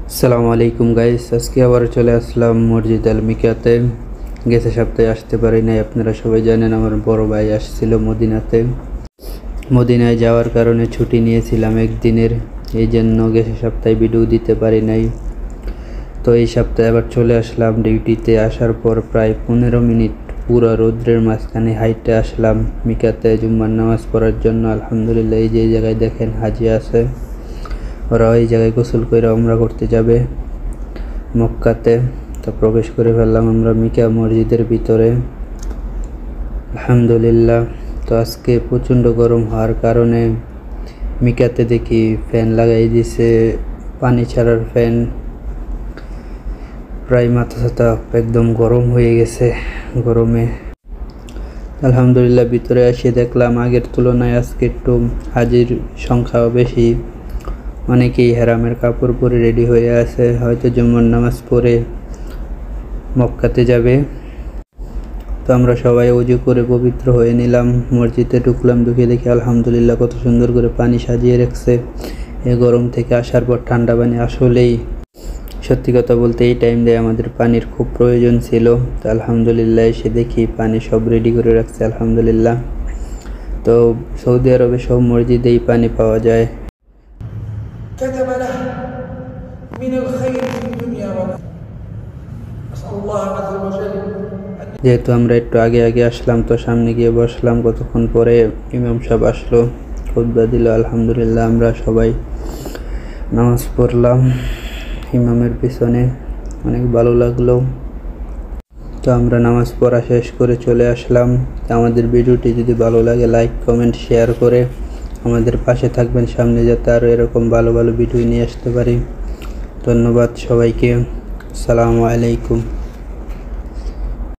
আসসালামু আলাইকুম গাইস, আজকে আবার চলে আসলাম মসজিদ আল মিকাতে। গেছে সপ্তাহে আসতে পারি নাই, আপনারা সবাই জানেন আমার বড় ভাই আসছিল মদিনাতে। মদিনায় যাওয়ার কারণে ছুটি নিয়েছিলাম একদিনের, এই জন্য গেছে সপ্তাহে ভিডিও দিতে পারি নাই। তো এই সপ্তাহে আবার চলে আসলাম ডিউটিতে। আসার পর প্রায় 15 মিনিট পুরো রৌদ্রের মাঝখানে হাইটে আসলাম মিকাতে জুম্মার নামাজ পড়ার জন্য। আলহামদুলিল্লাহ, এই যে জায়গায় দেখেন হাজি আছে, ওরা এই জায়গায় গোসল করে উমরা করতে যাবে মক্কাতে। তো প্রবেশ করে ফেললাম আমরা মিকা মসজিদের ভিতরে। আলহামদুলিল্লাহ। তো আজকে প্রচণ্ড গরম হওয়ার কারণে মিকাতে দেখি ফ্যান লাগাই দিছে, পানি ছাড়ার ফ্যান। প্রায় মাথা ছাতা একদম গরম হয়ে গেছে গরমে। আলহামদুলিল্লাহ, ভিতরে এসে দেখলাম আগের তুলনায় আজকে একটু হাজির সংখ্যাও বেশি। অনেকেই হেরামের কাপড় পরে রেডি হয়ে আছে, হয়তো জুম্মার নামাজ পড়ে মক্কাতে যাবে। তো আমরা সবাই ওযু করে পবিত্র হয়ে নিলাম, মসজিদে ঢুকলাম। ঢুকে দেখি আলহামদুলিল্লাহ কত সুন্দর করে পানি সাজিয়ে রাখছে। এই গরম থেকে আসার পর ঠান্ডা পানি, আসলেই সত্যি কথা বলতে এই টাইম দিয়ে আমাদের পানির খুব প্রয়োজন ছিল। তো আলহামদুলিল্লাহ এসে দেখি পানি সব রেডি করে রাখছে আলহামদুলিল্লাহ। তো সৌদি আরবে সব মসজিদেই পানি পাওয়া যায়। كتب له من الخير في الدنيا والآخرة. أسأل الله عز وجل. যেহেতু আমরা একটু আগে আগে আসলাম, তো সামনে গিয়ে বসলাম। কতক্ষণ পরে ইমাম সাহেব আসলো, খুতবা দিল। আলহামদুলিল্লাহ আমরা সবাই নামাজ পড়লাম ইমামের পিছনে, অনেক ভালো লাগলো। তো আমরা নামাজ পড়া শেষ করে চলে আসলাম। আমাদের ভিডিওটি যদি ভালো লাগে লাইক কমেন্ট শেয়ার করে আমাদের পাশে থাকবেন, সামনে যাতে আরও এরকম ভালো ভালো ভিডিও নিয়ে আসতে পারি। ধন্যবাদ সবাইকে। আসসালামু আলাইকুম।